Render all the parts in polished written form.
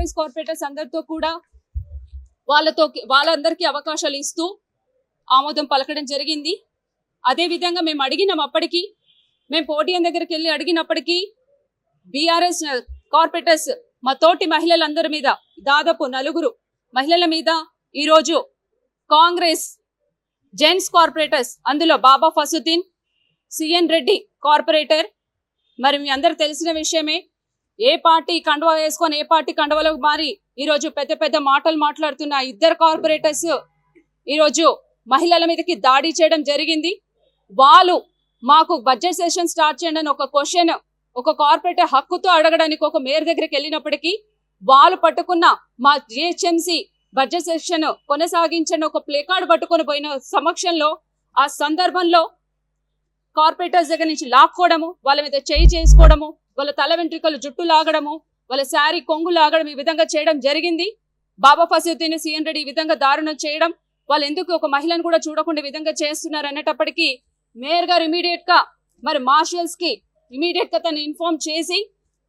BRS corporators అందరితో కూడా వాళ్ళందరికీ అవకాశాలు ఇస్తూ ఆమోదం పలకడం జరిగింది. అదే విధంగా మేము అడిగినాం, అప్పటికి మేము పోడియం దగ్గరికి వెళ్ళి అడిగినప్పటికీ బీఆర్ఎస్ కార్పొరేటర్స్ మా తోటి మహిళలందరి మీద, దాదాపు 4 మహిళల మీద ఈరోజు కాంగ్రెస్ జెంట్స్ కార్పొరేటర్స్, అందులో బాబా ఫసుద్దీన్, సిఎన్ రెడ్డి కార్పొరేటర్, మరి మీ అందరు తెలిసిన విషయమే, ఏ పార్టీ కండువా వేసుకొని ఏ పార్టీ కండువలో మారి ఈరోజు పెద్ద పెద్ద మాటలు మాట్లాడుతున్న 2 కార్పొరేటర్స్ ఈరోజు మహిళల మీదకి దాడి చేయడం జరిగింది. వాళ్ళు మాకు బడ్జెట్ సెషన్ స్టార్ట్ చేయండి అని ఒక క్వశ్చన్ ఒక కార్పొరేటర్ హక్కుతో అడగడానికి ఒక మేయర్ దగ్గరికి వెళ్ళినప్పటికీ వాళ్ళు పట్టుకున్న మా జిహెచ్ఎంసీ బడ్జెట్ సెషన్ కొనసాగించండి ఒక ప్లే కార్డు పట్టుకొని పోయిన సమక్షంలో ఆ సందర్భంలో కార్పొరేటర్స్ దగ్గర నుంచి లాక్కోవడము, వాళ్ళ మీద చేయి చేసుకోవడము, వాళ్ళ తల వెంట్రుకలు జుట్టు లాగడము, వాళ్ళ శారీ కొంగు లాగడం, ఈ విధంగా చేయడం జరిగింది. బాబా ఫసీద్దీన్, సిఎన్ రెడ్డి ఈ విధంగా దారుణం చేయడం, వాళ్ళు ఎందుకు ఒక మహిళను కూడా చూడకుండా ఈ విధంగా చేస్తున్నారు అనేటప్పటికీ మేయర్ గారు ఇమీడియట్ గా మరి మార్షల్స్ కి ఇమీడియట్ గా తను ఇన్ఫార్మ్ చేసి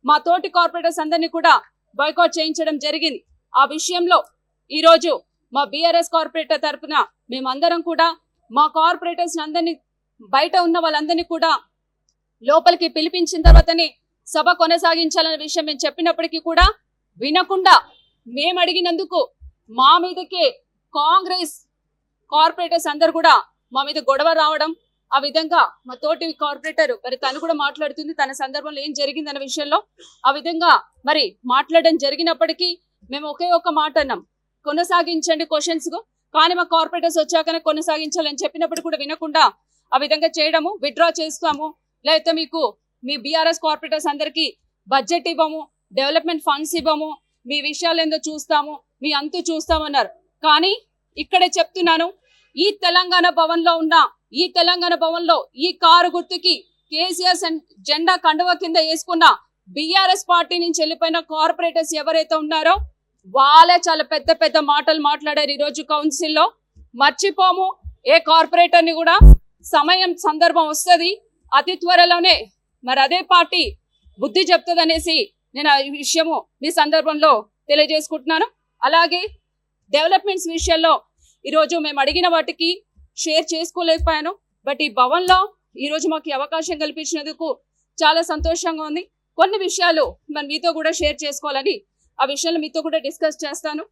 మా తోటి కార్పొరేటర్స్ అందరినీ కూడా బాయ్కాట్ చేయించడం జరిగింది. ఆ విషయంలో ఈరోజు మా బీఆర్ఎస్ కార్పొరేటర్ తరఫున మేమందరం కూడా మా కార్పొరేటర్స్ అందరినీ, బయట ఉన్న వాళ్ళందరినీ కూడా లోపలికి పిలిపించిన తర్వాతనే సభ కొనసాగించాలనే విషయం మేము చెప్పినప్పటికీ కూడా వినకుండా మేము అడిగినందుకు మా మీదకే కాంగ్రెస్ కార్పొరేటర్స్ అందరు కూడా మా మీద గొడవ రావడం, ఆ విధంగా మా తోటి కార్పొరేటర్ మరి తను కూడా మాట్లాడుతుంది తన సందర్భంలో ఏం జరిగిందన్న విషయంలో ఆ విధంగా మరి మాట్లాడడం జరిగినప్పటికీ మేము ఒకే ఒక మాట అన్నాం, కొనసాగించండి క్వశ్చన్స్, కానీ మా కార్పొరేటర్స్ వచ్చాకనే కొనసాగించాలని చెప్పినప్పుడు కూడా వినకుండా ఆ విధంగా చేయడము, విత్డ్రా చేస్తాము, లేకపోతే మీకు మీ బీఆర్ఎస్ కార్పొరేటర్స్ అందరికీ బడ్జెట్ ఇవ్వము, డెవలప్మెంట్ ఫండ్స్ ఇవ్వము, మీ విషయాలు ఏందో చూస్తాము, మీ అంతు చూస్తామన్నారు. కానీ ఇక్కడే చెప్తున్నాను, ఈ తెలంగాణ భవన్లో ఈ కారు గుర్తుకి కేసీఆర్ జెండా కండువ కింద వేసుకున్న బీఆర్ఎస్ పార్టీ నుంచి వెళ్ళిపోయిన కార్పొరేటర్స్ ఎవరైతే ఉన్నారో వాళ్ళే చాలా పెద్ద పెద్ద మాటలు మాట్లాడారు. ఈరోజు కౌన్సిల్లో మర్చిపోము, ఏ కార్పొరేటర్ ని కూడా సమయం సందర్భం వస్తుంది, అతి త్వరలోనే మరి అదే పార్టీ బుద్ధి చెప్తుంది అనేసి నేను ఆ విషయము మీ సందర్భంలో తెలియజేసుకుంటున్నాను. అలాగే డెవలప్మెంట్స్ విషయంలో ఈరోజు మేము అడిగిన వాటికి షేర్ చేసుకోలేకపోయాను. బట్ ఈ భవన్లో ఈరోజు మాకు అవకాశం కల్పించినందుకు చాలా సంతోషంగా ఉంది. కొన్ని విషయాలు మరి మీతో కూడా షేర్ చేసుకోవాలని ఆ విషయాలు మీతో కూడా డిస్కస్ చేస్తాను.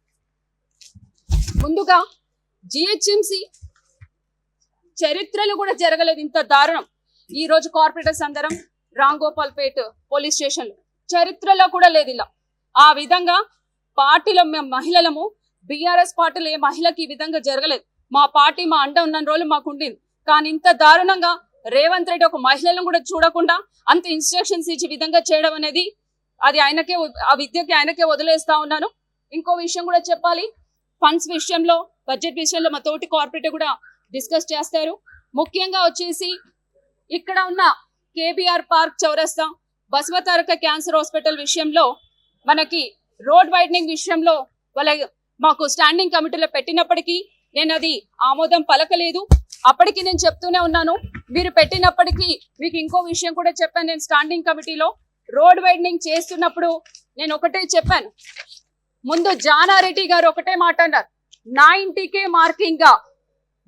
ముందుగా జిహెచ్ఎంసీ చరిత్రలో కూడా జరగలేదు ఇంత దారుణం. ఈ రోజు కార్పొరేటర్స్ అందరం రామ్ గోపాల్ పేట్ పోలీస్ స్టేషన్ చరిత్రలో కూడా లేదు ఇలా. ఆ విధంగా పార్టీలో మేము మహిళలము, బీఆర్ఎస్ పార్టీలో ఏ మహిళకి ఈ విధంగా జరగలేదు. మా పార్టీ మా అండ ఉన్న రోజులు మాకు ఉండింది. కానీ ఇంత దారుణంగా రేవంత్ రెడ్డి ఒక మహిళలను కూడా చూడకుండా అంత ఇన్స్ట్రక్షన్స్ ఇచ్చి విధంగా చేయడం అనేది అది ఆయనకే, ఆ విద్యకి ఆయనకే వదిలేస్తా ఉన్నాను. ఇంకో విషయం కూడా చెప్పాలి, ఫండ్స్ విషయంలో, బడ్జెట్ విషయంలో మా తోటి కార్పొరేటర్ కూడా డిస్కస్ చేస్తారు. ముఖ్యంగా వచ్చేసి ఇక్కడ ఉన్న కేబీఆర్ పార్క్ చౌరస్తా, బసవతారక క్యాన్సర్ హాస్పిటల్ విషయంలో మనకి రోడ్ వైడనింగ్ విషయంలో మాకు స్టాండింగ్ కమిటీలో పెట్టినప్పటికీ నేను అది ఆమోదం పలకలేదు. అప్పటికి నేను చెప్తూనే ఉన్నాను, మీరు పెట్టినప్పటికీ మీకు ఇంకో విషయం కూడా చెప్పాను. నేను స్టాండింగ్ కమిటీలో రోడ్ వైడనింగ్ చేస్తున్నప్పుడు నేను ఒకటే చెప్పాను, ముందు జానారెడ్డి గారు ఒకటే మాట అన్నారు, నా ఇంటికే మార్కింగ్ గా.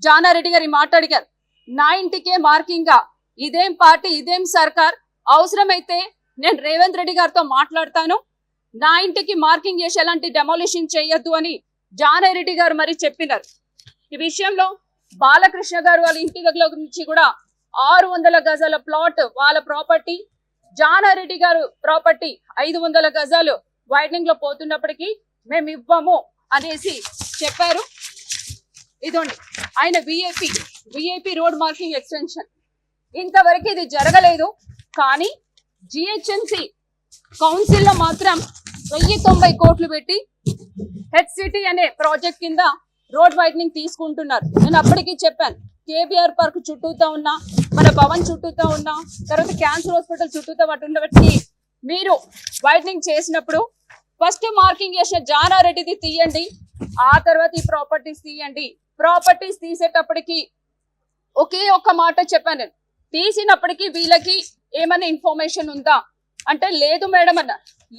జానారెడ్డి గారు ఈ మాట అడిగారు, నా ఇంటికే మార్కింగ్ గా, ఇదేం పార్టీ, ఇదేం సర్కార్, అవసరమైతే నేను రేవంత్ రెడ్డి గారితో మాట్లాడతాను, నా ఇంటికి మార్కింగ్ చేసి ఎలాంటి డెమోలిషన్ చేయొద్దు అని జానారెడ్డి గారు మరి చెప్పినారు. ఈ విషయంలో బాలకృష్ణ గారు వాళ్ళ ఇంటి దగ్గర నుంచి కూడా 600 గజాల ప్లాట్ వాళ్ళ ప్రాపర్టీ, జానారెడ్డి గారు ప్రాపర్టీ 500 గజాలు వైడనింగ్ లో పోతున్నప్పటికీ మేము ఇవ్వము అనేసి చెప్పారు. ఇదండి ఆయన విఐపి రోడ్ మార్కింగ్ ఎక్స్టెన్షన్. ఇంతవరకు ఇది జరగలేదు. కానీ జిహెచ్ఎంసీ కౌన్సిల్లో మాత్రం 1090 కోట్లు పెట్టి హెడ్ సిటీ అనే ప్రాజెక్ట్ కింద రోడ్ వైడనింగ్ తీసుకుంటున్నారు. నేను అప్పటికీ చెప్పాను, కేబీఆర్ పార్క్ చుట్టూతా ఉన్నా, మన భవన్ చుట్టూతా ఉన్నా, తర్వాత క్యాన్సర్ హాస్పిటల్ చుట్టూతా వాటి ఉండబట్టి మీరు వైడనింగ్ చేసినప్పుడు ఫస్ట్ మార్కింగ్ చేసిన జానారెడ్డిది తీయండి, ఆ తర్వాత ఈ ప్రాపర్టీస్ తీయండి. ప్రాపర్టీస్ తీసేటప్పటికి ఒకే ఒక్క మాట చెప్పాను నేను, తీసినప్పటికీ వీళ్ళకి ఏమైనా ఇన్ఫర్మేషన్ ఉందా అంటే లేదు మేడం అన్న.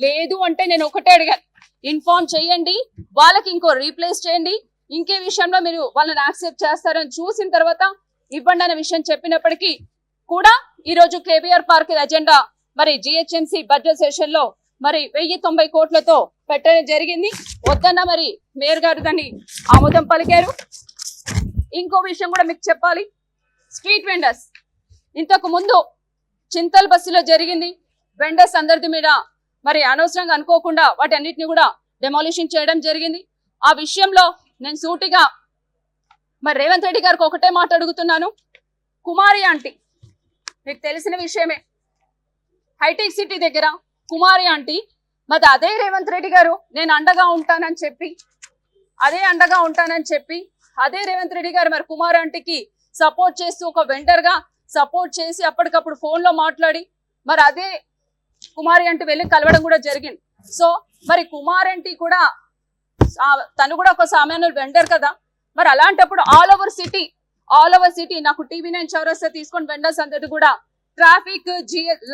లేదు అంటే నేను ఒకటే అడిగాను, ఇన్ఫార్మ్ చేయండి, వాళ్ళకి ఇంకో రీప్లేస్ చేయండి, ఇంకే విషయంలో మీరు వాళ్ళని యాక్సెప్ట్ చేస్తారని చూసిన తర్వాత ఇవ్వండి అనే విషయం చెప్పినప్పటికీ కూడా ఈ రోజు కేబీఆర్ పార్క్ ఎజెండా మరి జిహెచ్ఎంసీ బడ్జెట్ సెషన్ లో మరి 1090 కోట్లతో పెట్టడం జరిగింది. వద్దన్న మరి మేయర్ గారు దాన్ని ఆమోదం పలికారు. ఇంకో విషయం కూడా మీకు చెప్పాలి, స్ట్రీట్ వెండర్స్ ఇంతకు ముందు చింతల్ బస్సులో జరిగింది. వెండర్స్ అందరిది మీద మరి అనవసరంగా అనుకోకుండా వాటి అన్నిటిని కూడా డెమాలిషన్ చేయడం జరిగింది. ఆ విషయంలో నేను సూటిగా మరి రేవంత్ రెడ్డి గారికి ఒకటే మాట అడుగుతున్నాను. కుమారి ఆంటీ మీకు తెలిసిన విషయమే, హైటెక్ సిటీ దగ్గర కుమారి ఆంటీ మరి అదే రేవంత్ రెడ్డి గారు నేను అండగా ఉంటానని చెప్పి అదే రేవంత్ రెడ్డి గారు మరి కుమారి ఆంటీకి సపోర్ట్ చేస్తూ ఒక వెండర్ గా సపోర్ట్ చేసి అప్పటికప్పుడు ఫోన్ లో మాట్లాడి మరి అదే కుమారి ఆంటీ వెళ్ళి కలవడం కూడా జరిగింది. సో మరి కుమారి ఆంటీ కూడా తను కూడా ఒక సామాన్య వెండర్ కదా, మరి అలాంటప్పుడు ఆల్ ఓవర్ సిటీ నాకు TV9 చౌరస్తా తీసుకొని వెండర్స్ అందరిది కూడా traffic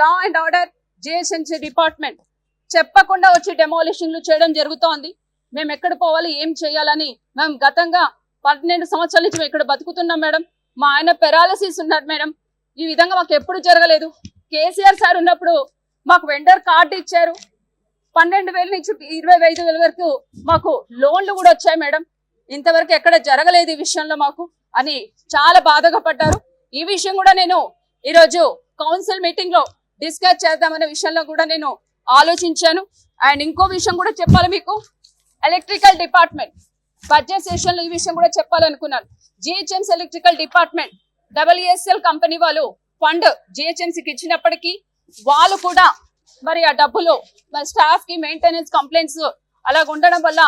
law and order GHMC department చెప్పకుండా వచ్చి డెమాలిషన్లు చేయడం జరుగుతోంది. మేము ఎక్కడ పోవాలి, ఏం చేయాలని మేము గతంగా 12 సంవత్సరాల నుంచి మేము ఇక్కడ బతుకుతున్నాం మేడం. మా ఆయన పెరాలసిస్ ఉన్నారు మేడం. ఈ విధంగా మాకు ఎప్పుడు జరగలేదు. కేసీఆర్ సార్ ఉన్నప్పుడు మాకు వెండర్ కార్డు ఇచ్చారు. 12,000 నుంచి 25,000 వరకు మాకు లోన్లు కూడా వచ్చాయి మేడం. ఇంతవరకు ఎక్కడ జరగలేదు ఈ విషయంలో మాకు అని చాలా బాధగా పడ్డారు. ఈ విషయం కూడా నేను ఈరోజు కౌన్సిల్ మీటింగ్ లో డిస్కస్ చేద్దామనే విషయంలో కూడా నేను ఆలోచించాను. అండ్ ఇంకో విషయం కూడా చెప్పాలి మీకు, ఎలక్ట్రికల్ డిపార్ట్మెంట్ బడ్జెట్ సెషన్ లో ఈ విషయం కూడా చెప్పాలనుకున్నాను. GHMC electrical department WSL company వాళ్ళు ఫండ్ జిహెచ్ఎంసీకి ఇచ్చినప్పటికీ వాళ్ళు కూడా మరి ఆ డబ్బులు మరి స్టాఫ్ కి మెయింటెనెన్స్ కంప్లైంట్స్ అలాగ ఉండడం వల్ల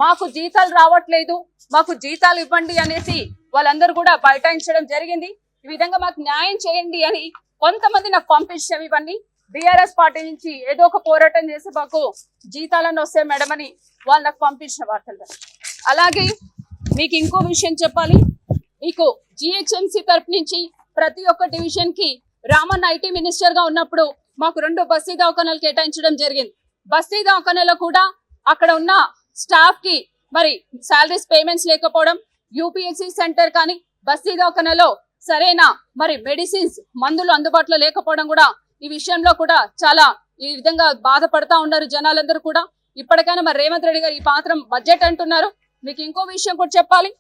మాకు జీతాలు రావట్లేదు, మాకు జీతాలు ఇవ్వండి అనేసి వాళ్ళందరూ కూడా బైఠాయించడం జరిగింది. ఈ విధంగా మాకు న్యాయం చేయండి అని కొంతమంది నాకు పంపించారు. ఇవన్నీ BRS పార్టీ నుంచి ఏదో ఒక పోరాటం చేసి మాకు జీతాలను వస్తాయి మేడం అని వాళ్ళు నాకు పంపించిన వార్తలు. అలాగే మీకు ఇంకో విషయం చెప్పాలి, మీకు జిహెచ్ఎంసీ తరఫు నుంచి ప్రతి ఒక్క డివిజన్ కి రామన్ IT మినిస్టర్ గా ఉన్నప్పుడు మాకు 2 బస్తీ దవాఖానాలు కేటాయించడం జరిగింది. బస్తీ దవాఖానాలో కూడా అక్కడ ఉన్న స్టాఫ్ కి మరి సాలరీస్ పేమెంట్స్ లేకపోవడం, UPSC సెంటర్ కానీ బస్తీ దవాఖానాలో సరైన మరి మెడిసిన్స్ మందులు అందుబాటులో లేకపోవడం కూడా ఈ విషయంలో కూడా చాలా ఈ విధంగా బాధపడతా ఉన్నారు జనాలందరూ కూడా. ఇప్పటికైనా మరి రేవంత్ రెడ్డి గారు ఈ పాత్రం బడ్జెట్ అంటున్నారు. మీకు ఇంకో విషయం కూడా చెప్పాలి,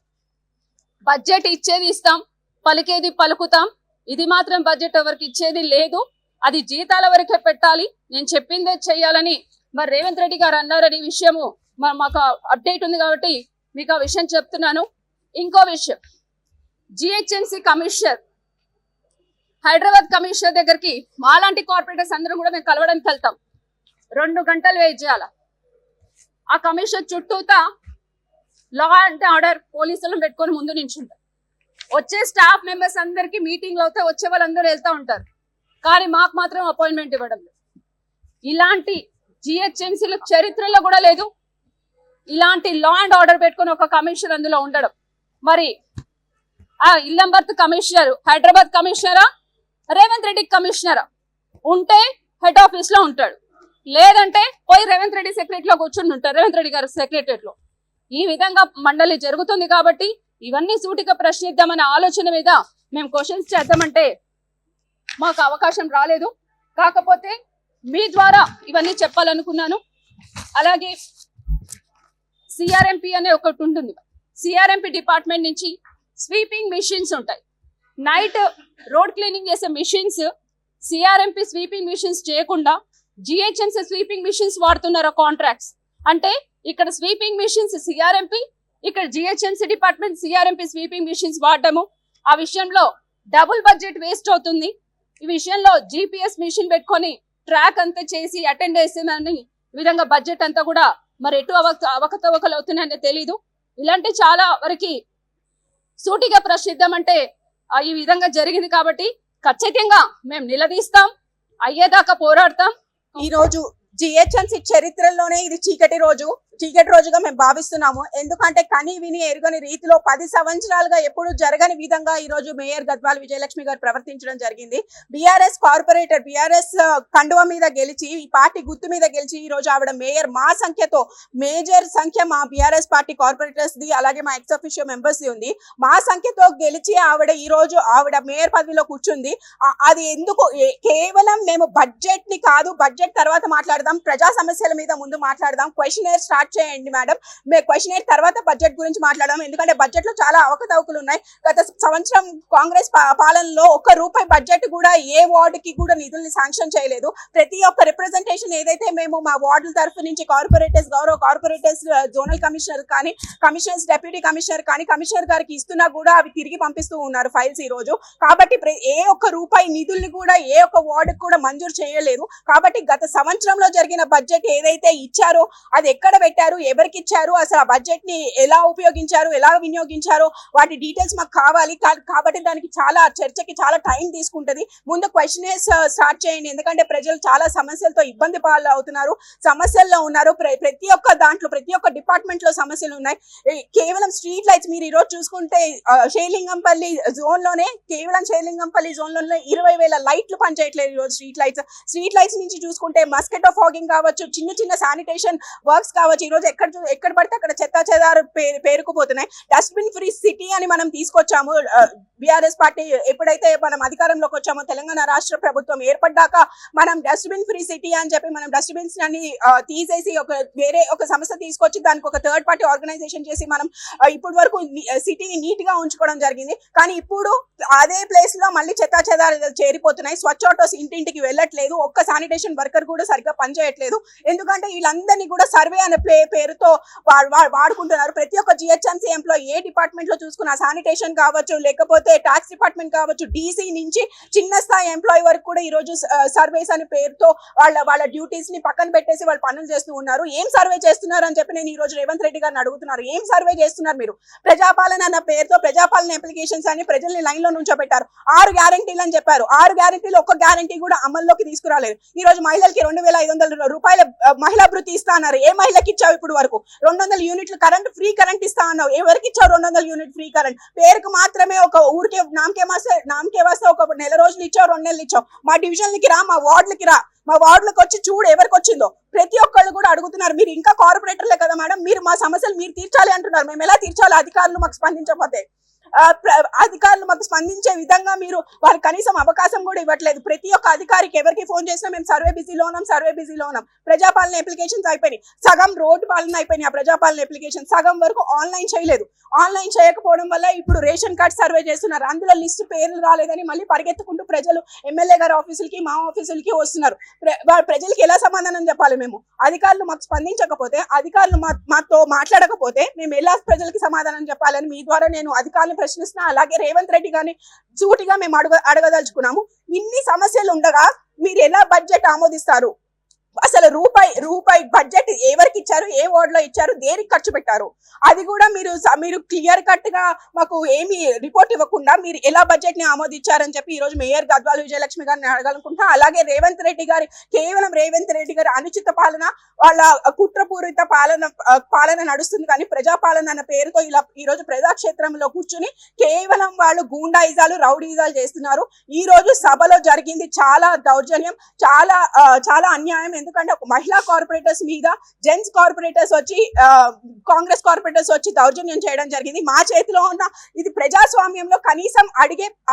బడ్జెట్ ఇచ్చేది ఇస్తాం, పలికేది పలుకుతాం. ఇది మాత్రం బడ్జెట్ ఎవరికి ఇచ్చేది లేదు, అది జీతాల వరకే పెట్టాలి, నేను చెప్పిందే చెయ్యాలని మరి రేవంత్ రెడ్డి గారు అన్నారని విషయము మాకు అప్డేట్ ఉంది కాబట్టి మీకు ఆ విషయం చెప్తున్నాను. ఇంకో విషయం, జిహెచ్ఎంసీ కమిషనర్ హైదరాబాద్ కమిషనర్ దగ్గరికి మాలాంటి కార్పొరేటర్స్ అందరం కూడా మేము కలవడానికి వెళ్తాం. 2 గంటలు వెయిట్ చేయాల. ఆ కమిషనర్ చుట్టూతా లా అండ్ ఆర్డర్ పోలీసులను పెట్టుకొని ముందు నించుంటారు. వచ్చే స్టాఫ్ మెంబర్స్ అందరికి మీటింగ్లు అవుతాయి, వచ్చే వాళ్ళందరూ వెళ్తూ ఉంటారు, కానీ మాకు మాత్రం అపాయింట్మెంట్ ఇవ్వడం లేదు. ఇలాంటి జిహెచ్ఎంసీల చరిత్రలో కూడా లేదు ఇలాంటి లా అండ్ ఆర్డర్ పెట్టుకొని ఒక కమిషనర్ అందులో ఉండడం. మరి ఆ ఇల్లంబర్త్ కమిషనర్ హైదరాబాద్ కమిషనరా, రేవంత్ రెడ్డి కమిషనరా? ఉంటే హెడ్ ఆఫీస్ లో ఉంటాడు, లేదంటే పోయి రేవంత్ రెడ్డి సెక్రటరీలో కూర్చుని ఉంటారు, రేవంత్ రెడ్డి గారు సెక్రటరియట్ లో. ఈ విధంగా మండలి జరుగుతుంది కాబట్టి ఇవన్నీ సూటిగా ప్రశ్నిద్దామనే ఆలోచన మీద మేము క్వశ్చన్స్ చేద్దామంటే మాకు అవకాశం రాలేదు. కాకపోతే మీ ద్వారా ఇవన్నీ చెప్పాలనుకున్నాను. అలాగే CRMP అనే ఒకటి ఉంటుంది. CRMP డిపార్ట్మెంట్ నుంచి స్వీపింగ్ మిషన్స్ ఉంటాయి. నైట్ రోడ్ క్లీనింగ్ చేసే మిషన్స్ CRMP స్వీపింగ్ మిషన్స్ చేయకుండా GHMC స్వీపింగ్ మిషన్స్ వాడుతున్నారు కాంట్రాక్ట్స్. అంటే ఇక్కడ స్వీపింగ్ మిషన్స్ CRMP, ఇక్కడ GHMC department CRMP sweeping machines వాడటము, ఆ విషయంలో డబుల్ బడ్జెట్ వేస్ట్ అవుతుంది. ఈ విషయంలో GPS మిషన్ పెట్టుకొని ట్రాక్ అంతా చేసి అటెండ్ చేసేదని ఈ విధంగా బడ్జెట్ అంతా కూడా మరి ఎటు అవకతవకలు అవుతున్నాయని తెలీదు. ఇలాంటి చాలా వరకు సూటిగా ప్రశ్నిద్దామంటే ఈ విధంగా జరిగింది కాబట్టి ఖచ్చితంగా మేము నిలదీస్తాం, అయ్యేదాకా పోరాడతాం. ఈ రోజు GHMC చరిత్రలోనే ఇది చీకటి రోజు. చీకటి రోజుగా మేము భావిస్తున్నాము. ఎందుకంటే కని విని ఎరుగని రీతిలో 10 సంవత్సరాలుగా ఎప్పుడు జరగని విధంగా ఈ రోజు మేయర్ గద్వాల్ విజయలక్ష్మి గారు ప్రవర్తించడం జరిగింది. బీఆర్ఎస్ కార్పొరేటర్ బీఆర్ఎస్ కండువ మీద గెలిచి ఈ పార్టీ గుర్తు మీద గెలిచి ఈ రోజు ఆవిడ మేయర్ మా సంఖ్యతో మేజర్ సంఖ్య మా బీఆర్ఎస్ పార్టీ కార్పొరేటర్స్ ది అలాగే మా ఎక్స్ అఫీషియో మెంబర్స్ ది ఉంది. మా సంఖ్యతో గెలిచి ఆవిడ ఈ రోజు ఆవిడ మేయర్ పదవిలో కూర్చుంది. అది ఎందుకు కేవలం మేము బడ్జెట్ ని కాదు, బడ్జెట్ తర్వాత మాట్లాడదాం, ప్రజా సమస్యల మీద ముందు మాట్లాడదాం. క్వశ్చనర్ స్టార్ట్ చేయండి మేడం, మేము క్వశ్చనర్ తర్వాత బడ్జెట్ గురించి మాట్లాడదాం. ఎందుకంటే బడ్జెట్ లో చాలా అవకతవకలు ఉన్నాయి. గత సంవత్సరం కాంగ్రెస్ పాలనలో ₹1 బడ్జెట్ కూడా ఏ వార్డుకి కూడా నిధుల్ని శాంక్షన్ చేయలేదు. ప్రతి ఒక్క రిప్రజెంటేషన్ ఏదైతే మేము మా వార్డుల తరఫు నుంచి కార్పొరేటర్స్, గౌరవ కార్పొరేటర్స్, జోనల్ కమిషనర్ కానీ, కమిషనర్స్, డెప్యూటీ కమిషనర్ కానీ, కమిషనర్ గారికి ఇస్తున్నా కూడా అవి తిరిగి పంపిస్తూ ఉన్నారు ఫైల్స్ ఈ రోజు. కాబట్టి ఏ ఒక్క రూపాయి నిధుల్ని కూడా ఏ ఒక్క వార్డుకి కూడా మంజూరు చేయలేదు. కాబట్టి గత సంవత్సరంలో జరిగిన బడ్జెట్ ఏదైతే ఇచ్చారో అది ఎక్కడ పెట్టారు, ఎవరికి ఇచ్చారు, అసలు ఆ బడ్జెట్ ని ఎలా ఉపయోగించారు, ఎలా వినియోగించారో వాటి డీటెయిల్స్ మాకు కావాలి. కాబట్టి దానికి చాలా చర్చకి చాలా టైం తీసుకుంటది. ముందు క్వశ్చనర్స్ స్టార్ట్ చేయండి. ఎందుకంటే ప్రజలు చాలా సమస్యలతో ఇబ్బంది పాలు అవుతున్నారు, సమస్యల్లో ఉన్నారు. ప్రతి ఒక్క దాంట్లో ప్రతి ఒక్క డిపార్ట్మెంట్ లో సమస్యలు ఉన్నాయి. కేవలం స్ట్రీట్ లైట్స్ మీరు ఈ రోజు చూసుకుంటే షేర్లింగంపల్లి జోన్ లోనే, కేవలం షేర్లింగంపల్లి జోన్ లోనే 20,000 లైట్లు పనిచేయట్లేదు ఈ రోజు. స్ట్రీట్ లైట్స్ నుంచి చూసుకుంటే మస్కిటో ఫాగింగ్ కావచ్చు, చిన్న చిన్న శానిటేషన్ వర్క్స్ కావచ్చు. ఈ రోజు ఎక్కడ పడితే అక్కడ చెత్త చెదారు పేరుకుపోతున్నాయి. డస్ట్బిన్ ఫ్రీ సిటీ అని మనం తీసుకొచ్చాము. బీఆర్ఎస్ పార్టీ ఎప్పుడైతే మనం అధికారంలోకి వచ్చామో, తెలంగాణ రాష్ట్ర ప్రభుత్వం ఏర్పడ్డాక మనం డస్ట్బిన్ ఫ్రీ సిటీ అని చెప్పి మనం డస్ట్బిన్స్ అన్ని తీసేసి వేరే ఒక సంస్థ తీసుకొచ్చి దానికి ఒక థర్డ్ పార్టీ ఆర్గనైజేషన్ చేసి మనం ఇప్పటి వరకు సిటీని నీట్ గా ఉంచుకోవడం జరిగింది. కానీ ఇప్పుడు అదే ప్లేస్ లో మళ్ళీ చెత్త చెదారు చేరిపోతున్నాయి. స్వచ్ఛ ఆటోస్ ఇంటింటికి వెళ్ళట్లేదు. ఒక్క శానిటేషన్ వర్కర్ కూడా సరిగ్గా పనిచేయట్లేదు. ఎందుకంటే వీళ్ళందరినీ కూడా సర్వే అనే పేరుతో వాడుకుంటున్నారు. ప్రతి ఒక్క జిహెచ్ఎంసీ ఎంప్లాయీ ఏ డిపార్ట్మెంట్ లో చూసుకున్న శానిటేషన్ కావచ్చు, లేకపోతే ట్యాక్స్ డిపార్ట్మెంట్ కావచ్చు, డీసీ నుంచి చిన్న స్థాయి ఎంప్లాయీ వరకు కూడా ఈ రోజు సర్వేస్ అనే పేరుతో వాళ్ళ డ్యూటీస్ ని పక్కన పెట్టేసి వాళ్ళు పనులు చేస్తూ ఉన్నారు. ఏం సర్వే చేస్తున్నారు అని చెప్పి నేను ఈ రోజు రేవంత్ రెడ్డి గారిని అడుగుతున్నారు. ఏం సర్వే చేస్తున్నారు మీరు? ప్రజాపాలన అన్న పేరుతో ప్రజాపాలన అప్లికేషన్స్ అని ప్రజల్ని లైన్ లో నుంచోబెట్టారు. 6 గ్యారంటీలు అని చెప్పారు. 6 గ్యారంటీలు ఒక్క గ్యారంటీ కూడా అమల్లోకి తీసుకురాలేదు. ఈ రోజు మహిళలకి ₹2,500 మహిళా భృతి ఇస్తా అన్నారు. ఏ మహిళకి ఇచ్చావు ఇప్పుడు వరకు? 200 యూనిట్లు ఫ్రీ కరెంట్ ఇస్తా అన్నావు. ఎవరికి ఇచ్చావు 200 యూనిట్ ఫ్రీ కరెంట్? పేరుకు మాత్రమే, ఒక ఊరికే నామకే వస్తే ఒక నెల రోజులు ఇచ్చావు, 2 నెలలు ఇచ్చావు. మా డివిజన్లకి రా, మా వార్డులకి రా, మా వార్డులకు వచ్చి చూడు ఎవరికి వచ్చిందో. ప్రతి ఒక్కళ్ళు కూడా అడుగుతున్నారు. మీరు ఇంకా కార్పొరేటర్లే కదా మేడం, మీరు మా సమస్యలు మీరు తీర్చాలి అంటున్నారు. మేము ఎలా తీర్చాలి? అధికారులు మాకు స్పందించకపోతే, అధికారులు మాకు స్పందించే విధంగా మీరు వారికి కనీసం అవకాశం కూడా ఇవ్వట్లేదు. ప్రతి ఒక్క అధికారికి ఎవరికి ఫోన్ చేసినా మేము సర్వే బిజీలో ఉన్నాం. ప్రజాపాలన అప్లికేషన్స్ అయిపోయినాయి. సగం రోడ్డు పాలన అయిపోయినాయి. ఆ ప్రజాపాలన అప్లికేషన్ సగం వరకు ఆన్లైన్ చేయలేదు. ఆన్లైన్ చేయకపోవడం వల్ల ఇప్పుడు రేషన్ కార్డ్ సర్వే చేస్తున్నారు. అందులో లిస్టు పేర్లు రాలేదని మళ్ళీ పరిగెత్తుకుంటూ ప్రజలు ఎమ్మెల్యే గారి ఆఫీసులకి, మా ఆఫీసులకి వస్తున్నారు. ప్రజలకు ఎలా సమాధానం చెప్పాలి? మేము అధికారులు మాకు స్పందించకపోతే, అధికారులు మాతో మాట్లాడకపోతే మేము ఎలా ప్రజలకి సమాధానం చెప్పాలని మీ ద్వారా నేను అధికారులు ప్రశ్నిస్తున్నా. అలాగే రేవంత్ రెడ్డి గారిని సూటిగా మేము అడగదలుచుకున్నాము. ఇన్ని సమస్యలు ఉండగా మీరు ఎలా బడ్జెట్ ఆమోదిస్తారు? అసలు రూపాయి బడ్జెట్ ఎవరికి ఇచ్చారు, ఏ వార్డులో ఇచ్చారు, దేనికి ఖర్చు పెట్టారు, అది కూడా మీరు క్లియర్ కట్ గా మాకు ఏమి రిపోర్ట్ ఇవ్వకుండా మీరు ఎలా బడ్జెట్ ని ఆమోదించారని చెప్పి ఈ రోజు మేయర్ గద్వాల్ విజయలక్ష్మి గారిని అడగాలనుకుంటా. అలాగే కేవలం రేవంత్ రెడ్డి గారి అనుచిత పాలన, వాళ్ళ కుట్రపూరిత పాలన నడుస్తుంది. కానీ ప్రజాపాలన అన్న పేరుతో ఇలా ఈ రోజు ప్రజాక్షేత్రంలో కూర్చుని కేవలం వాళ్ళు గూండాయిజాలు, రౌడీజాలు చేస్తున్నారు. ఈ రోజు సభలో జరిగింది చాలా దౌర్జన్యం, చాలా అన్యాయం. ఎందుకంటే ఒక మహిళా కార్పొరేటర్స్ మీద జెంట్స్ కార్పొరేటర్స్ వచ్చి, కాంగ్రెస్ కార్పొరేటర్స్ వచ్చి దౌర్జన్యం చేయడం జరిగింది. మా చేతిలో ఉన్న ఇది ప్రజాస్వామ్యంలో కనీసం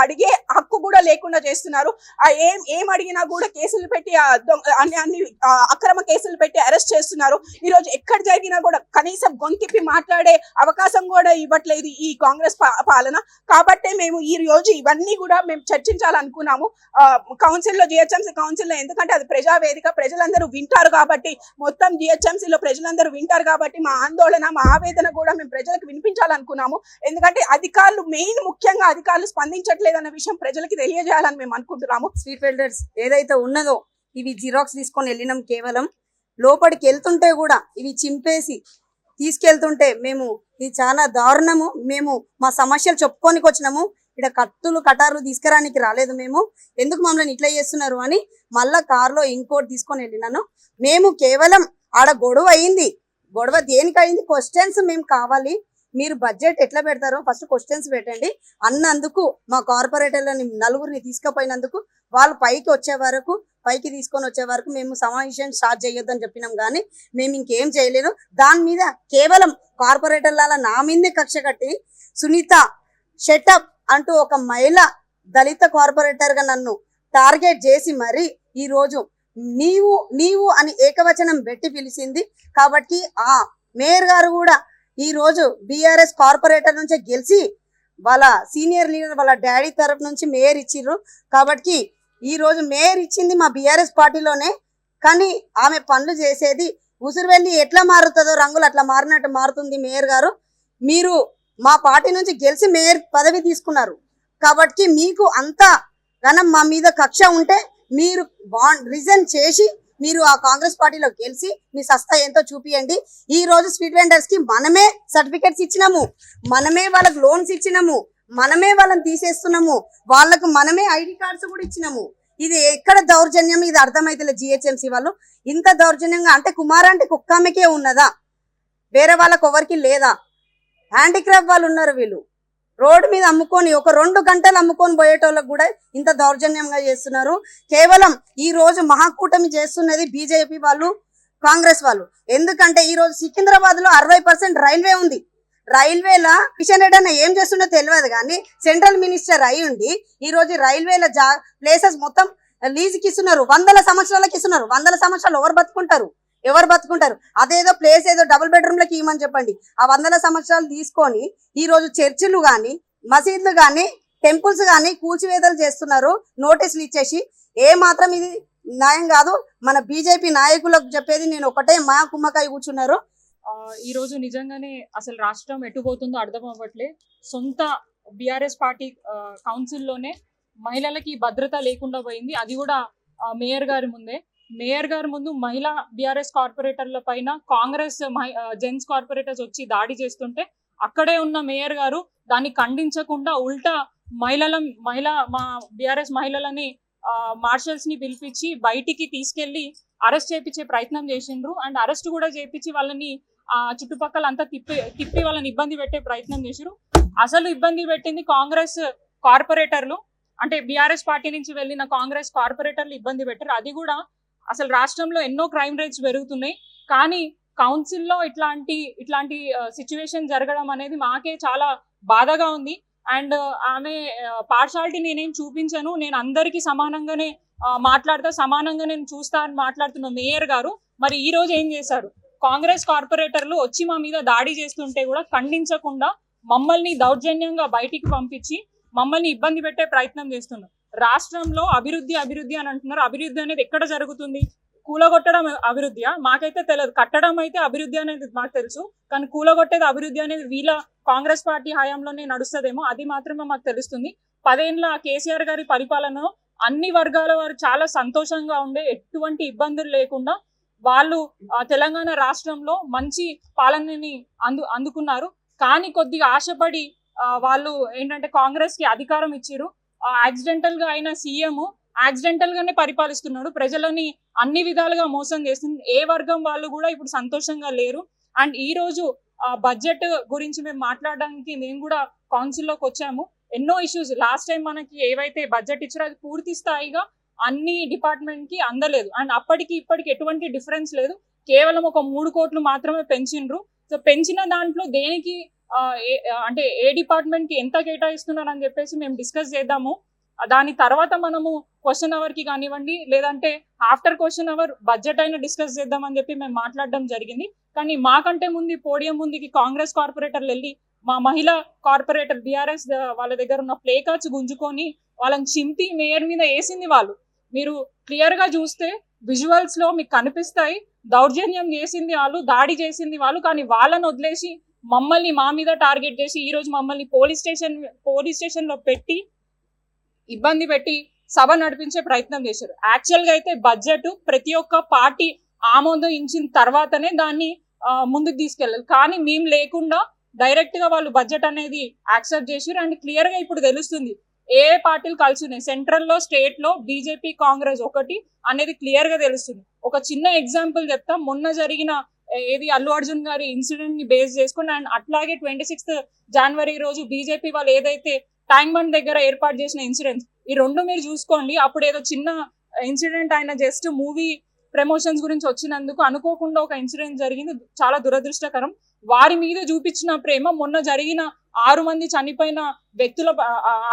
అడిగే హక్కు కూడా లేకుండా చేస్తున్నారు. ఏం అడిగినా కూడా కేసులు పెట్టి, అన్ని అక్రమ కేసులు పెట్టి అరెస్ట్ చేస్తున్నారు. ఈ రోజు ఎక్కడ జరిగినా కూడా కనీసం గొంతిప్పి మాట్లాడే అవకాశం కూడా ఇవ్వట్లేదు ఈ కాంగ్రెస్ పాలన. కాబట్టే మేము ఈ రోజు ఇవన్నీ కూడా మేము చర్చించాలనుకున్నాము కౌన్సిల్లో, జిహెచ్ఎంసీ కౌన్సిల్లో. ఎందుకంటే అది ప్రజావేదిక, ప్రజలందరూ వింటారు కాబట్టి, మొత్తం జిహెచ్ఎంసీలో ప్రజలందరూ వింటారు కాబట్టి మా ఆందోళన, మా ఆవేదన కూడా మేము ప్రజలకు వినిపించాలనుకున్నాము. ఎందుకంటే ముఖ్యంగా అధికారులు స్పందించట్లేదన్న విషయం ప్రజలకి తెలియజేయాలని మేము అనుకుంటున్నాము. స్ట్రీట్ వెల్డర్స్ ఏదైతే ఉన్నదో ఇవి జిరాక్స్ తీసుకొని వెళ్ళినాం. కేవలం లోపలికి వెళ్తుంటే కూడా ఇవి చింపేసి తీసుకెళ్తుంటే ఇది చాలా దారుణము. మేము మా సమస్యలు చెప్పుకోనికి వచ్చినాము. ఇక్కడ కత్తులు కటార్లు తీసుకురానికి రాలేదు. మేము ఎందుకు మమ్మల్ని ఇట్లా చేస్తున్నారు అని మళ్ళా కారులో ఇంకోటి తీసుకొని వెళ్ళినాను. మేము కేవలం ఆడ గొడవ అయింది, గొడవ దేనికైంది? క్వశ్చన్స్ మేము కావాలి, మీరు బడ్జెట్ ఎట్లా పెడతారో ఫస్ట్ క్వశ్చన్స్ పెట్టండి అన్నందుకు మా కార్పొరేటర్లని నలుగురిని తీసుకుపోయినందుకు వాళ్ళు పైకి తీసుకొని వచ్చే వరకు మేము సమావేశం స్టార్ట్ చేయొద్దని చెప్పినాం, కానీ మేము ఇంకేం చేయలేను. దాని మీద కేవలం కార్పొరేటర్ల నా మీదే కక్ష కట్టి సునీత షెటప్ అంటూ ఒక మహిళ దళిత కార్పొరేటర్ గా నన్ను టార్గెట్ చేసి మరి ఈ రోజు నీవు అని ఏకవచనం పెట్టి పిలిచింది. కాబట్టి ఆ మేయర్ గారు కూడా ఈ రోజు బీఆర్ఎస్ కార్పొరేటర్ నుంచి గెలిచి వాళ్ళ సీనియర్ లీడర్ వాళ్ళ డాడీ తరఫు నుంచి మేయర్ ఇచ్చిర్రు. కాబట్టి ఈ రోజు మేయర్ ఇచ్చింది మా బీఆర్ఎస్ పార్టీలోనే, కానీ ఆమె పనులు చేసేది ఉసురువెల్లి ఎట్లా మారుతుందో రంగులు అట్లా మారినట్టు మారుతుంది. మేయర్ గారు, మీరు మా పార్టీ నుంచి గెలిచి మేయర్ పదవి తీసుకున్నారు కాబట్టి మీకు అంత ఘనం మా మీద కక్ష ఉంటే మీరు రిజైన్ చేసి మీరు ఆ కాంగ్రెస్ పార్టీలో గెలిచి మీ సత్తా ఎంతో చూపియండి. ఈ రోజు స్ట్రీట్ వెండర్స్ కి మనమే సర్టిఫికెట్స్ ఇచ్చినాము, మనమే వాళ్ళకి లోన్స్ ఇచ్చినాము, మనమే వాళ్ళని తీసేస్తున్నాము, వాళ్ళకు మనమే ఐడి కార్డ్స్ కూడా ఇచ్చినాము. ఇది ఎక్కడ దౌర్జన్యం? ఇది అర్థమైతే జిహెచ్ఎంసీ వాళ్ళు ఇంత దౌర్జన్యంగా అంటే కుమార్ అంటే కుక్కామెకే ఉన్నదా, వేరే వాళ్ళకి ఎవరికి లేదా? హ్యాండిక్రాఫ్ట్ వాళ్ళు ఉన్నారు, వీళ్ళు రోడ్డు మీద అమ్ముకొని ఒక 2 గంటలు అమ్ముకొని పోయేటోళ్ళకు కూడా ఇంత దౌర్జన్యంగా చేస్తున్నారు. కేవలం ఈ రోజు మహాకూటమి చేస్తున్నది బీజేపీ వాళ్ళు, కాంగ్రెస్ వాళ్ళు. ఎందుకంటే ఈ రోజు సికింద్రాబాద్ లో 60% రైల్వే ఉంది. రైల్వేలా కిషన్ రెడ్డి అన్న ఏం చేస్తుండో తెలియదు, కానీ సెంట్రల్ మినిస్టర్ అయి ఉండి ఈ రోజు రైల్వేల ప్లేసెస్ మొత్తం లీజుకి ఇస్తున్నారు, 100 సంవత్సరాలకి ఇస్తున్నారు. 100 సంవత్సరాలు ఎవరు బతుకుంటారు? అదేదో ప్లేస్ ఏదో డబుల్ బెడ్రూమ్లకి ఇవ్వమని చెప్పండి. ఆ 100 సంవత్సరాలు తీసుకొని ఈ రోజు చర్చిలు గాని మసీదులు గాని టెంపుల్స్ గాని కూల్చివేతలు చేస్తున్నారు నోటీసులు ఇచ్చేసి. ఏ మాత్రం ఇది న్యాయం కాదు. మన బీజేపీ నాయకులకు చెప్పేది నేను ఒకటే, మా కుమ్మకాయ కూర్చున్నారు. ఈ రోజు నిజంగానే అసలు రాష్ట్రం ఎటుపోతుందో అర్థం అవ్వట్లే. సొంత బీఆర్ఎస్ పార్టీ కౌన్సిల్లోనే మహిళలకి భద్రత లేకుండా పోయింది, అది కూడా మేయర్ గారి ముందే. మేయర్ గారి ముందు మహిళా బీఆర్ఎస్ కార్పొరేటర్ల పైన కాంగ్రెస్ జెంట్స్ కార్పొరేటర్స్ వచ్చి దాడి చేస్తుంటే అక్కడే ఉన్న మేయర్ గారు దాన్ని ఖండించకుండా ఉల్టా మా బీఆర్ఎస్ మహిళలని మార్షల్స్ ని పిలిపించి బయటికి తీసుకెళ్లి అరెస్ట్ చేయించే ప్రయత్నం చేసిండ్రు. అండ్ అరెస్ట్ కూడా చేయించి వాళ్ళని చుట్టుపక్కల అంతా తిప్పి వాళ్ళని ఇబ్బంది పెట్టే ప్రయత్నం చేసిరు. అసలు ఇబ్బంది పెట్టింది కాంగ్రెస్ కార్పొరేటర్లు, అంటే బీఆర్ఎస్ పార్టీ నుంచి వెళ్ళిన కాంగ్రెస్ కార్పొరేటర్లు ఇబ్బంది పెట్టారు. అది కూడా అసలు రాష్ట్రంలో ఎన్నో క్రైమ్ రేట్స్ పెరుగుతున్నాయి, కానీ కౌన్సిల్లో ఇట్లాంటి సిచ్యువేషన్ జరగడం అనేది మాకే చాలా బాధగా ఉంది. అండ్ ఆమె పార్షాలిటీ నేనేం చూపించాను, నేను అందరికీ సమానంగానే సమానంగా నేను చూస్తా అని మాట్లాడుతున్న మేయర్ గారు మరి ఈ రోజు ఏం చేశారు? కాంగ్రెస్ కార్పొరేటర్లు వచ్చి మా మీద దాడి చేస్తుంటే కూడా ఖండించకుండా మమ్మల్ని దౌర్జన్యంగా బయటికి పంపించి మమ్మల్ని ఇబ్బంది పెట్టే ప్రయత్నం చేస్తున్నారు. రాష్ట్రంలో అభివృద్ధి అని అంటున్నారు. అభివృద్ధి అనేది ఎక్కడ జరుగుతుంది? కూలగొట్టడం అభివృద్ధియా? మాకైతే తెలియదు. కట్టడం అయితే అభివృద్ధి అనేది మాకు తెలుసు, కానీ కూలగొట్టేది అభివృద్ధి అనేది వీళ్ళ కాంగ్రెస్ పార్టీ హయాంలోనే నడుస్తుందేమో, అది మాత్రమే మాకు తెలుస్తుంది. 10 ఏళ్ల కేసీఆర్ గారి పరిపాలనలో అన్ని వర్గాల వారు చాలా సంతోషంగా ఉండే, ఎటువంటి ఇబ్బందులు లేకుండా వాళ్ళు తెలంగాణ రాష్ట్రంలో మంచి పాలనని అందుకున్నారు. కానీ కొద్దిగా ఆశపడి వాళ్ళు ఏంటంటే కాంగ్రెస్ కి అధికారం ఇచ్చిరు. యాక్సిడెంటల్ గా అయిన సీఎం యాక్సిడెంటల్ గానే పరిపాలిస్తున్నాడు, ప్రజలని అన్ని విధాలుగా మోసం చేస్తున్నాడు. ఏ వర్గం వాళ్ళు కూడా ఇప్పుడు సంతోషంగా లేరు. అండ్ ఈ రోజు బడ్జెట్ గురించి మేము మాట్లాడడానికి మేము కూడా కౌన్సిల్లోకి వచ్చాము. ఎన్నో ఇష్యూస్ లాస్ట్ టైం మనకి ఏవైతే బడ్జెట్ ఇచ్చారో అది పూర్తి స్థాయిగా అన్ని డిపార్ట్మెంట్ కి అందలేదు. అండ్ అప్పటికి ఇప్పటికి ఎటువంటి డిఫరెన్స్ లేదు, కేవలం ఒక 3 కోట్లు మాత్రమే పెంచిండ్రు. సో పెంచిన దాంట్లో దేనికి అంటే ఏ డిపార్ట్మెంట్ కి ఎంత కేటాయిస్తున్నారు అని చెప్పేసి మేము డిస్కస్ చేద్దాము. దాని తర్వాత మనము క్వశ్చన్ అవర్ కి కానివ్వండి, లేదంటే ఆఫ్టర్ క్వశ్చన్ అవర్ బడ్జెట్ అయినా డిస్కస్ చేద్దామని చెప్పి మేము మాట్లాడడం జరిగింది. కానీ మాకంటే ముందు పోడియం ముందుకి కాంగ్రెస్ కార్పొరేటర్లు వెళ్ళి మా మహిళా కార్పొరేటర్ బీఆర్ఎస్ వాళ్ళ దగ్గర ఉన్న ప్లే కార్డ్స్ గుంజుకొని వాళ్ళని చింపి మేయర్ మీద వేసింది వాళ్ళు. మీరు క్లియర్ గా చూస్తే విజువల్స్ లో మీకు కనిపిస్తాయి. దౌర్జన్యం చేసింది వాళ్ళు, దాడి చేసింది వాళ్ళు, కానీ వాళ్ళని వదిలేసి మమ్మల్ని మా మీద టార్గెట్ చేసి ఈ రోజు మమ్మల్ని పోలీస్ స్టేషన్ లో పెట్టి ఇబ్బంది పెట్టి సభ నడిపించే ప్రయత్నం చేశారు. యాక్చువల్ గా అయితే బడ్జెట్ ప్రతి ఒక్క పార్టీ ఆమోదించిన తర్వాతనే దాన్ని ముందుకు తీసుకెళ్ళాలి, కానీ మేము లేకుండా డైరెక్ట్ గా వాళ్ళు బడ్జెట్ అనేది యాక్సెప్ట్ చేశారు. అండ్ క్లియర్ గా ఇప్పుడు తెలుస్తుంది ఏ పార్టీలు కలిసి ఉన్నాయి. సెంట్రల్ లో, స్టేట్ లో బీజేపీ కాంగ్రెస్ ఒకటి అనేది క్లియర్ గా తెలుస్తుంది. ఒక చిన్న ఎగ్జాంపుల్ చెప్తాం. మొన్న జరిగిన ఏది అల్లు అర్జున్ గారి ఇన్సిడెంట్ ని బేస్ చేసుకుని, అండ్ అట్లాగే 26th జనవరి రోజు బీజేపీ వాళ్ళు ఏదైతే ట్యాంక్ బండ్ దగ్గర ఏర్పాటు చేసిన ఇన్సిడెంట్స్, ఈ రెండు మీరు చూసుకోండి. అప్పుడు ఏదో చిన్న ఇన్సిడెంట్ అయిన జస్ట్ మూవీ ప్రమోషన్స్ గురించి వచ్చినందుకు అనుకోకుండా ఒక ఇన్సిడెంట్ జరిగింది, చాలా దురదృష్టకరం. వారి మీద చూపించిన ప్రేమ, మొన్న జరిగిన 6 మంది చనిపోయిన వ్యక్తుల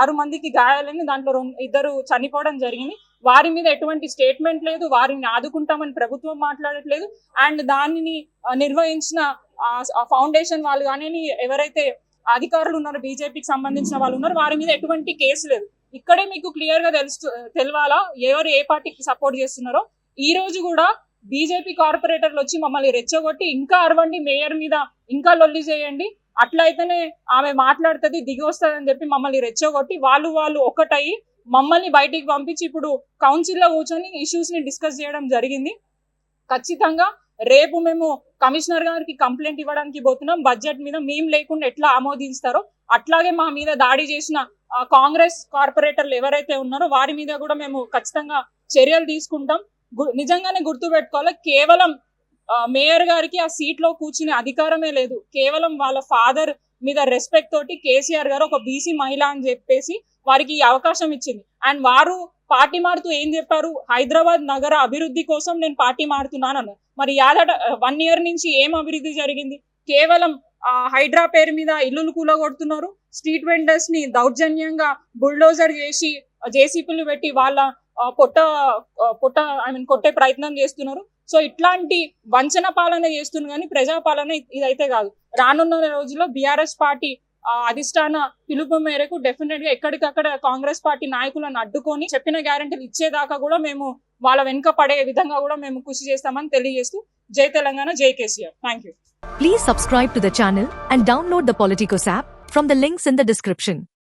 6 మందికి గాయాలని, దాంట్లో 2 చనిపోవడం జరిగింది. వారి మీద ఎటువంటి స్టేట్మెంట్ లేదు, వారిని ఆదుకుంటామని ప్రభుత్వం మాట్లాడట్లేదు. అండ్ దానిని నిర్వహించిన ఫౌండేషన్ వాళ్ళు కానీ ఎవరైతే అధికారులు ఉన్నారో, బీజేపీకి సంబంధించిన వాళ్ళు ఉన్నారు, వారి మీద ఎటువంటి కేసు లేదు. ఇక్కడే మీకు క్లియర్ గా తెలవాలా ఎవరు ఏ పార్టీకి సపోర్ట్ చేస్తున్నారో. ఈ రోజు కూడా బీజేపీ కార్పొరేటర్లు వచ్చి మమ్మల్ని రెచ్చగొట్టి ఇంకా అరవండి, మేయర్ మీద ఇంకా లొల్లి చేయండి, అట్లయితేనే ఆమె మాట్లాడుతుంది, దిగి వస్తుంది అని చెప్పి మమ్మల్ని రెచ్చగొట్టి వాళ్ళు ఒక్కటయ్యి మమ్మల్ని బయటికి పంపించి ఇప్పుడు కౌన్సిల్లో కూర్చొని ఇష్యూస్ ని డిస్కస్ చేయడం జరిగింది. ఖచ్చితంగా రేపు మేము కమిషనర్ గారికి కంప్లైంట్ ఇవ్వడానికి పోతున్నాం. బడ్జెట్ మీద మేము లేకుండా ఎట్లా ఆమోదిస్తారో అట్లాగే మా మీద దాడి చేసిన కాంగ్రెస్ కార్పొరేటర్లు ఎవరైతే ఉన్నారో వారి మీద కూడా మేము ఖచ్చితంగా చర్యలు తీసుకుంటాం. నిజంగానే గుర్తు పెట్టుకోవాలి, కేవలం మేయర్ గారికి ఆ సీట్ లో కూర్చునే అధికారమే లేదు. కేవలం వాళ్ళ ఫాదర్ మీద రెస్పెక్ట్ తోటి కేసీఆర్ గారు ఒక బీసీ మహిళ అని చెప్పేసి వారికి ఈ అవకాశం ఇచ్చింది. అండ్ వారు పార్టీ మారుతూ ఏం చెప్పారు, హైదరాబాద్ నగర అభివృద్ధి కోసం నేను పార్టీ మారుతున్నాను. మరి 1 year నుంచి ఏం అభివృద్ధి జరిగింది? కేవలం హైడ్రా పేరు మీద ఇల్లులు కూలగొడుతున్నారు, స్ట్రీట్ వెండర్స్ ని దౌర్జన్యంగా బుల్డోజర్ చేసి జేసీపీలు పెట్టి వాళ్ళ కొట్టే ప్రయత్నం చేస్తున్నారు. సో ఇట్లాంటి వంచన పాలన చేస్తున్నారు కానీ ప్రజాపాలన ఇదైతే కాదు. రానున్న రోజుల్లో బీఆర్ఎస్ పార్టీ అధిష్టాన పిలుపు మేరకు డెఫినెట్ గా ఎక్కడికక్కడ కాంగ్రెస్ పార్టీ నాయకులను అడ్డుకొని చెప్పిన గ్యారెంటీలు ఇచ్చేదాకా కూడా మేము వాళ్ళ వెనుక పడే విధంగా కూడా మేము కృషి చేస్తామని తెలియజేస్తూ జై తెలంగాణ, జై KCR. Thank you. Please subscribe to the channel and download the Politicos app from the links in the description.